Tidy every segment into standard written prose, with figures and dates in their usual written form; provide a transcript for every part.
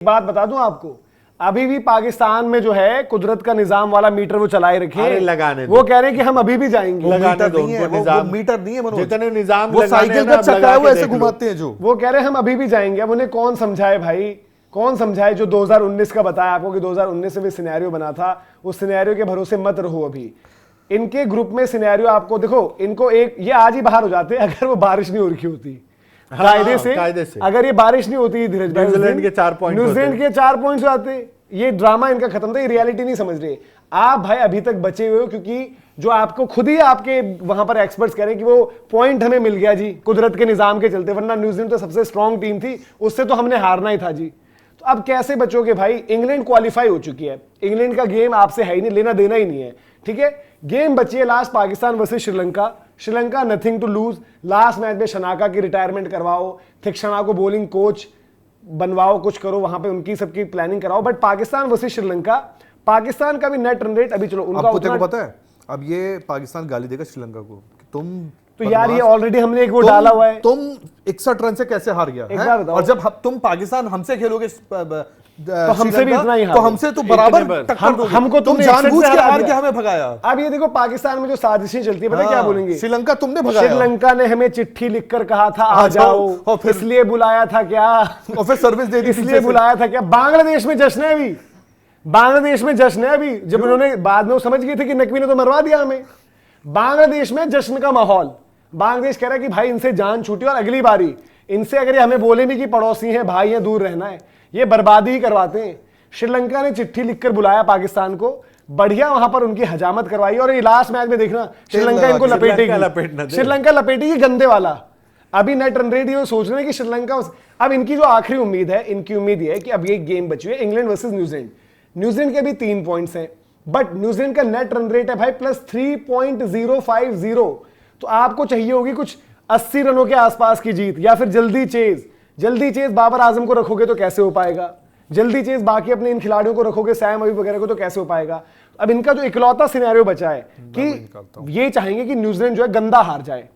बात बता दूं आपको, अभी भी पाकिस्तान में जो है कुदरत का निजाम वाला मीटर वो चलाए रखे, लगाने वो कह रहे हैं कि हम अभी भी जाएंगे। लगाने दो उनको निजाम, वो मीटर नहीं है मनोज, जितने निजाम वो साइकिल का चक्का है वो ऐसे घुमाते हैं जो, वो कह रहे हैं हम अभी भी जाएंगे। अब उन्हें कौन समझाए भाई, कौन समझाए? जो 2019 का बताया आपको कि 2019 में भी सिनेरियो बना था, उस सिनेरियो के भरोसे मत रहो। अभी इनके ग्रुप में सिनेरियो आपको देखो, इनको एक ये आज ही बाहर हो जाते अगर वो बारिश नहीं हो रखी होती कायदे से। अगर ये बारिश नहीं होती धीरज भाई, न्यूजीलैंड के 4 पॉइंट, न्यूजीलैंड के 4 पॉइंट्स आते। ये ड्रामा इनका खत्म था, ये रियलिटी नहीं समझ रहे आप भाई, अभी तक बचे हुए हो क्योंकि जो आपको खुद ही आपके वहां पर एक्सपर्ट्स कह रहे हैं कि वो पॉइंट हमें मिल गया जी कुदरत के निजाम के चलते, वरना न्यूजीलैंड तो सबसे स्ट्रॉन्ग टीम थी, उससे तो हमने हारना ही था जी। तो अब कैसे बचोगे भाई? इंग्लैंड क्वालिफाई हो चुकी है, इंग्लैंड का गेम आपसे है ही नहीं, लेना देना ही नहीं है, ठीक है। गेम बची है last Pakistan versus Sri Lanka. Sri Lanka nothing to lose, last match में शनाका की रिटायरमेंट करवाओ, थिक्षणा को बॉलिंग कोच बनवाओ, कुछ करो वहां पे, उनकी सबकी प्लानिंग कराओ। बट पाकिस्तान वर्सेस श्रीलंका, पाकिस्तान का भी नेट रन रेट अभी चलो उनका उतना पता है। अब ये पाकिस्तान गाली देगा श्रीलंका को कि तुम तो यार ये ऑलरेडी हमने एक वो डाला हुआ है, तुम 61 रन से कैसे हार गया है? और जब तुम पाकिस्तान हमसे खेलोगे तो हमसे भी इतना ही तो हमसे तो बराबर टक्कर दोगे। हमको तुम जानबूझ के हार के हमें भगाया। अब ये देखो पाकिस्तान में जो साजिशें चलती है, पता क्या बोलेंगे? श्रीलंका तुमने भगाया, श्रीलंका ने हमें चिट्ठी लिखकर कहा था आ जाओ, इसलिए बुलाया था क्या, और फिर सर्विस दे दी, इसलिए बुलाया था क्या? बांग्लादेश में जश्न है अभी, बांग्लादेश में जश्न है अभी। जब उन्होंने बाद में वो समझ गए थे कि नकवी ने तो मरवा दिया हमें, बांग्लादेश में जश्न का माहौल। बांग्लादेश कह रहा है कि भाई इनसे जान छूटी, और अगली बारी इनसे अगर ये हमें बोले भी कि पड़ोसी हैं भाई हैं, दूर रहना है, ये बर्बादी ही करवाते हैं। श्रीलंका ने चिट्ठी लिखकर बुलाया पाकिस्तान को, बढ़िया वहां पर उनकी हजामत करवाई, और ये लास्ट मैच में देखना श्रीलंका इनको लपेटेगी, श्रीलंका लपेटेगी गंदे वाला। अभी नेट रन रेट ये सोच रहे हैं कि श्रीलंका, अब इनकी जो आखिरी उम्मीद है, इनकी उम्मीद ये है कि अब ये गेम बची है इंग्लैंड वर्सेस न्यूजीलैंड। न्यूजीलैंड के भी 3 पॉइंट्स हैं, बट न्यूजीलैंड का नेट रन रेट है भाई प्लस 3.050। तो आपको चाहिए होगी कुछ 80 रनों के आसपास की जीत, या फिर जल्दी चेज बाबर आजम को रखोगे तो कैसे हो पाएगा, जल्दी चेज बाकी अपने इन खिलाड़ियों को रखोगे, सैम अयूब वगैरह को, तो कैसे हो पाएगा? अब इनका जो इकलौता सिनेरियो बचा है कि ये चाहेंगे कि न्यूजीलैंड जो है गंदा हार जाए,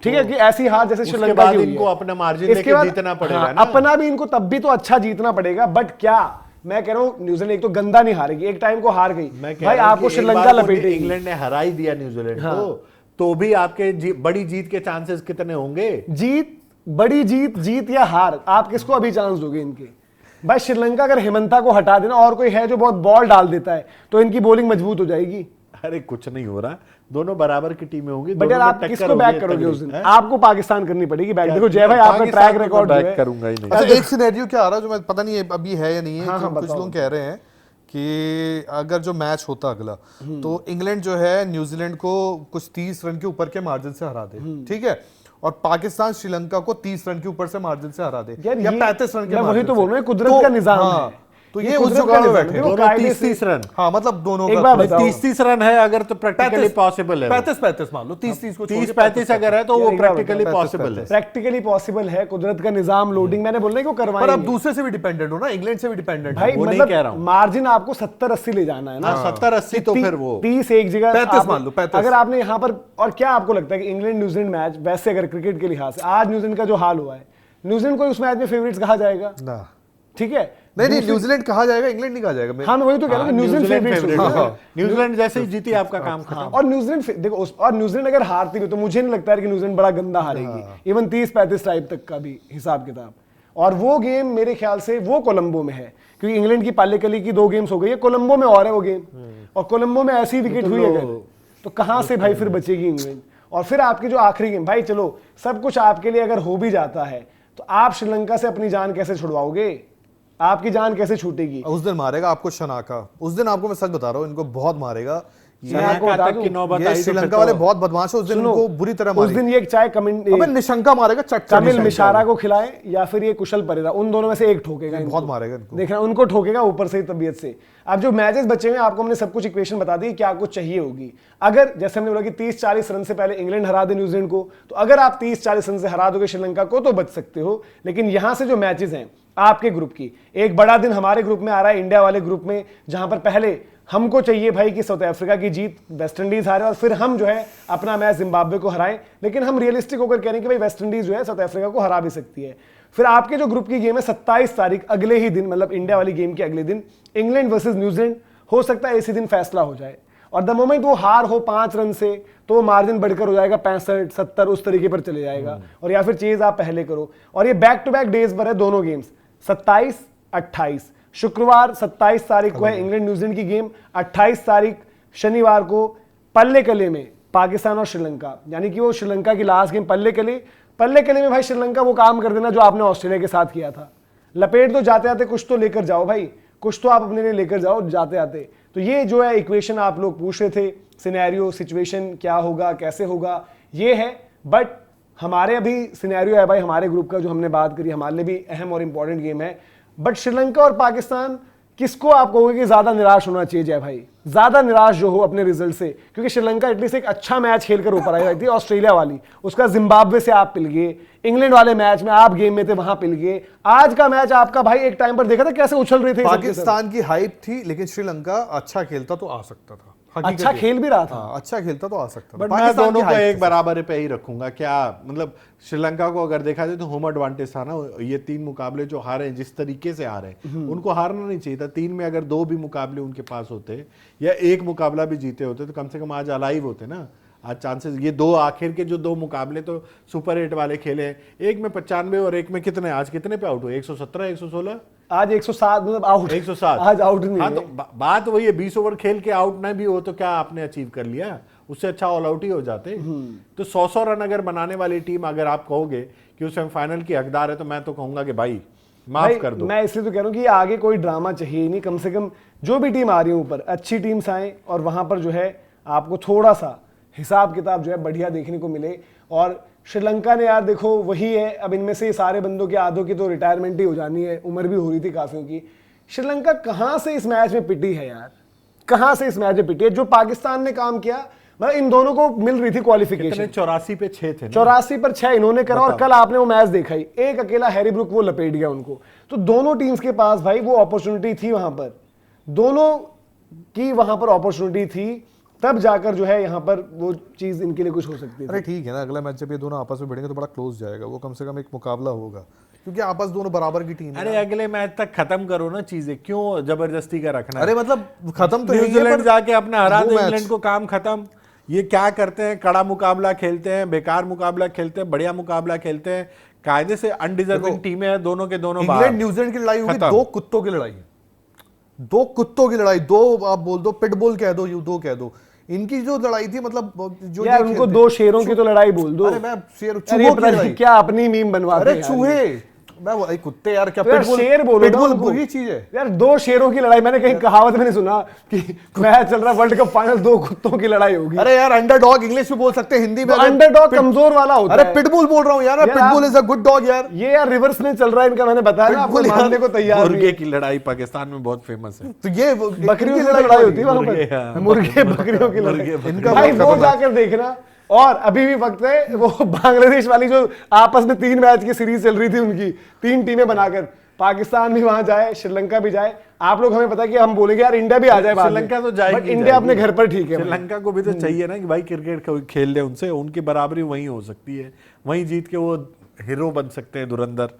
ठीक है, कि ऐसी हार जैसे श्रीलंका की इनको अपना मार्जिन लेके जीतना पड़ेगा ना, अपना भी इनको तब भी तो अच्छा जीतना पड़ेगा। बट क्या मैं कह रहा हूं, न्यूजीलैंड एक तो गंदा नहीं हारेगी, एक टाइम को हार गई भाई, आपको श्रीलंका लपेटेगी। इंग्लैंड ने हरा ही दिया न्यूजीलैंड को, तो भी आपके बड़ी जीत के चांसेस कितने होंगे? बड़ी जीत या हार, आप किसको अभी चांस दोगे इनके? भाई श्रीलंका अगर हेमंता को हटा देना और कोई है जो बहुत बॉल डाल देता है, तो इनकी बॉलिंग मजबूत हो जाएगी। अरे कुछ नहीं हो रहा, दोनों बराबर की टीमें होंगी। बट यार आप किसको बैक करोगे उस दिन? आपको पाकिस्तान करनी पड़ेगी बैक। देखो जय भाई, आपका ट्रैक रिकॉर्ड बैक करूंगा ही नहीं। अच्छा, एक सिनेरियो क्या आ रहा है जो मैं पता नहीं अभी है या नहीं है, कुछ लोग कह रहे हैं कि अगर जो मैच होता अगला, तो इंग्लैंड जो है न्यूजीलैंड को कुछ 30 रन के ऊपर के मार्जिन से हरा दे, ठीक है, और पाकिस्तान श्रीलंका को 30 रन के ऊपर से मार्जिन से हरा दे, या 35 रन के, मैं वही तो बोल रहा हूँ, कुदरत का निजाम है। तो ये उस जुगाड़ में बैठे दोनों 30 रन, हाँ मतलब दोनों का 30 रन है अगर, तो प्रैक्टिकली पॉसिबल है। 35 मान लो, 30 को 30-35 अगर है तो वो प्रैक्टिकली पॉसिबल है, प्रैक्टिकली पॉसिबल है। कुदरत का निजाम, लोडिंग, मैंने बोलने को करवाएं, पर अब दूसरे से भी डिपेंडेंट हो ना, इंग्लैंड से भी डिपेंडेंट भाई, वो नहीं कह रहा हूं। मार्जिन आपको 70-80 ले जाना है ना, 70-80, तो फिर वो 30 एक जगह 35 मान लो, 35 अगर आपने यहाँ पर। और क्या आपको लगता है कि इंग्लैंड न्यूजीलैंड मैच, वैसे अगर क्रिकेट के लिहाज से आज न्यूजीलैंड का जो हाल हुआ है, न्यूजीलैंड को उस मैच में फेवरेट्स कहा जाएगा ना, ठीक है? नहीं, न्यूजीलैंड कहा जाएगा, इंग्लैंड नहीं कहा जाएगा। हाँ, मैं वही तो कह रहा हूं, न्यूजीलैंड फेवरेट, न्यूजीलैंड जैसे ही जीती आपका काम खत्म। और न्यूजीलैंड देखो, और न्यूजीलैंड अगर हारती भी तो मुझे नहीं लगता है कि न्यूजीलैंड बड़ा गंदा हारेगी, इवन 30-35 टाइप तक का भी हिसाब किताब। और वो गेम मेरे ख्याल से वो कोलंबो में है, क्योंकि इंग्लैंड की पालेकली की 2 गेम्स हो गई है, कोलंबो में और है वो गेम, और कोलंबो में ऐसी विकेट हुई अगर, तो कहां से भाई फिर बचेगी इंग्लैंड? और फिर आपकी जो आखिरी गेम, भाई चलो सब कुछ आपके लिए अगर हो भी जाता है, तो आप श्रीलंका से अपनी जान कैसे छुड़वाओगे? आपकी जान कैसे छूटेगी? उस दिन मारेगा आपको शनाका, उस दिन आपको मैं सच बता रहा हूँ, इनको बहुत मारेगा। श्रीलंका वाले बहुत बदमाश है, उस दिन इनको बुरी तरह उस दिन ये चाहे निशंका मारेगा, कमिल मिशारा को खिलाए या फिर ये कुशल परेरा, उन दोनों में से एक ठोकेगा, बहुत मारेगा, देखना उनको ठोकेगा ऊपर से तबीयत से। अब जो मैचेस बचे हुए आपको हमने सब कुछ इक्वेशन बता दी क्या कुछ चाहिए होगी। अगर जैसे हमने बोला कि 30-40 रन से पहले इंग्लैंड हरा दे न्यूजीलैंड को, तो अगर आप 30-40 रन से हरा दोगे श्रीलंका को तो बच सकते हो। लेकिन यहां से जो मैचेस हैं आपके ग्रुप की, एक बड़ा दिन हमारे ग्रुप में आ रहा है, इंडिया वाले ग्रुप में, जहां पर पहले हमको चाहिए भाई कि साउथ अफ्रीका की जीत, वेस्ट इंडीज हारे, और फिर हम जो है अपना मैच जिम्बाब्वे को हराएं। लेकिन हम रियलिस्टिक होकर कह रहे हैं कि भाई वेस्ट इंडीज जो है साउथ अफ्रीका को हरा भी सकती है। फिर आपके जो ग्रुप की गेम है 27 तारीख, अगले ही दिन, मतलब इंडिया वाली गेम के अगले दिन, इंग्लैंड वर्सेस न्यूजीलैंड। हो सकता है इसी दिन फैसला हो जाए, और द मोमेंट वो हार हो 5 रन से, तो वो मार्जिन बढ़कर हो जाएगा 65-70, उस तरीके पर चले जाएगा। और या फिर चीज आप पहले करो। और ये बैक टू बैक डेज पर है दोनों गेम्स, 27-28। शुक्रवार 27 तारीख को है इंग्लैंड न्यूजीलैंड की गेम, 28 तारीख शनिवार को पल्ले कले में पाकिस्तान और श्रीलंका, यानी कि वो श्रीलंका की लास्ट गेम पल्ले कले में भाई श्रीलंका वो काम कर देना जो आपने ऑस्ट्रेलिया के साथ किया था। लपेट दो जाते आते, कुछ तो लेकर जाओ भाई, कुछ तो आप अपने लिए लेकर जाओ जाते आते। तो ये जो है इक्वेशन आप लोग पूछ रहे थे, सिनेरियो सिचुएशन क्या होगा कैसे होगा, ये है। बट हमारे अभी सिनेरियो है भाई, हमारे ग्रुप का जो हमने बात करी, हमारे लिए भी अहम और इंपॉर्टेंट गेम है। बट श्रीलंका और पाकिस्तान, किसको आप कहोगे कि ज्यादा निराश होना चाहिए जय भाई? ज्यादा निराश जो हो अपने रिजल्ट से, क्योंकि श्रीलंका एटलीस्ट एक अच्छा मैच खेलकर ऊपर आई थी, ऑस्ट्रेलिया वाली, उसका जिम्बाब्वे से आप पिल गए, इंग्लैंड वाले मैच में आप गेम में थे वहां पिल गए। आज का मैच आपका भाई एक टाइम पर देखा था कैसे उछल रहे थे। पाकिस्तान की हाइप थी, लेकिन श्रीलंका अच्छा खेलता तो आ सकता था, अच्छा खेल भी रहा था। अच्छा खेलता तो आ सकता था। बट मैं दोनों को एक बराबर पे ही रखूंगा। क्या मतलब श्रीलंका को अगर देखा जाए तो होम एडवांटेज था ना, ये 3 मुकाबले जो हारे हैं, जिस तरीके से हारे हैं, उनको हारना नहीं चाहिए था। 3 में अगर 2 भी मुकाबले उनके पास होते या 1 मुकाबला भी जीते होते तो कम से कम आज अलाइव होते ना। आज चांसेस, ये 2 आखिर के जो 2 मुकाबले तो सुपर 8 वाले खेले हैं, एक में 95 और एक में कितने, आज कितने पे आउट हुए? 117 116, आज 107, मतलब आउट, 107 आज आउट नहीं। हाँ, तो बात वही है, 20 ओवर खेल के आउट ना भी हो तो क्या आपने अचीव कर लिया? उससे अच्छा ऑल आउट ही हो जाते। तो 100 रन अगर बनाने वाली टीम अगर आप कहोगे कि उस सेमीफाइनल की हकदार है, तो मैं तो कहूंगा कि भाई माफ कर दो। मैं इसलिए तो कह रहा हूँ कि आगे कोई ड्रामा चाहिए ही नहीं। कम से कम जो भी टीम आ रही है ऊपर, अच्छी टीम्स आए और वहां पर जो है आपको थोड़ा सा हिसाब किताब जो है बढ़िया देखने को मिले। और श्रीलंका ने यार देखो वही है, अब इनमें से सारे बंदों के आधों की तो रिटायरमेंट ही हो जानी है, उम्र भी हो रही थी काफियों की। श्रीलंका कहां से इस मैच में पिटी है यार, कहां से इस मैच में पिटी है? जो पाकिस्तान ने काम किया, मतलब इन दोनों को मिल रही थी क्वालिफिकेशन। 84 पे 6 थे, 84 पर 6 इन्होंने करा। और कल आपने वो मैच देखा ही, एक अकेला हैरी ब्रुक वो लपेट गया उनको। तो दोनों टीम्स के पास भाई वो अपॉर्चुनिटी थी, वहां पर दोनों की वहां पर अपॉर्चुनिटी थी, तब जाकर जो है यहाँ पर वो चीज इनके लिए कुछ हो सकती है। अरे ठीक है ना, अगला मैच जब ये दोनों आपस में भिड़ेंगे तो बड़ा क्लोज जाएगा, वो कम से कम एक मुकाबला होगा, क्योंकि आपस दोनों बराबर की टीम है। अरे अगले मैच तक खत्म करो ना चीजें, क्यों जबरदस्ती का रखना? अरे मतलब खत्म तो न्यूजीलैंड जाके अपना हरा दो इंग्लैंड को, काम खत्म। ये क्या करते हैं, कड़ा मुकाबला खेलते हैं, बेकार मुकाबला खेलते हैं, बढ़िया मुकाबला खेलते हैं, कायदे से अनडिजर्विंग टीमें हैं दोनों के दोनों। इंग्लैंड न्यूजीलैंड की लड़ाई होगी, 2 कुत्तों की लड़ाई, 2 कुत्तों की लड़ाई, 2 आप बोल दो पिटबुल कह दो, यू 2 कह दो। इनकी जो लड़ाई थी, मतलब जो यार उनको 2 शेरों की तो लड़ाई बोल दो। अरे मैं शेर, चूहों की लड़ाई, क्या अपनी मीम बनवाते हैं? अरे चूहे, मैं वो कुत्ते यार, क्या तो यार शेर बोलो, पिटबुल बुरी चीज है यार। 2 शेरों की लड़ाई, मैंने कहीं कहावत में नहीं सुना कि मैच चल रहा है वर्ल्ड कप फाइनल, 2 कुत्तों की लड़ाई होगी। अरे यार अंडरडॉग इंग्लिश में बोल सकते हैं, हिंदी में अंडरडॉग कमजोर वाला होता है। अरे पिटबुल बोल रहा हूँ यार, pitbull is a good dog यार। ये यार रिवर्स में चल रहा है इनका, मैंने बताया ना आपको, मानने को तैयार। मुर्गे की लड़ाई पाकिस्तान में बहुत फेमस है, तो ये बकरियों की लड़ाई होती है वहां पर, मुर्गे बकरियों की लड़ाई। इनका भाई वो जाकर देखना। और अभी भी वक्त है, वो बांग्लादेश वाली जो आपस में 3 मैच की सीरीज चल रही थी उनकी, 3 टीमें बनाकर, पाकिस्तान भी वहां जाए, श्रीलंका भी जाए। आप लोग हमें पता है कि हम बोलेंगे यार इंडिया भी आ जाए, श्रीलंका तो जाएगी, बट इंडिया अपने घर पर ठीक है। श्रीलंका को भी तो चाहिए ना कि भाई क्रिकेट खेल ले उनसे, उनकी बराबरी वहीं हो सकती है, वहीं जीत के वो हीरो बन सकते हैं, धुरंधर।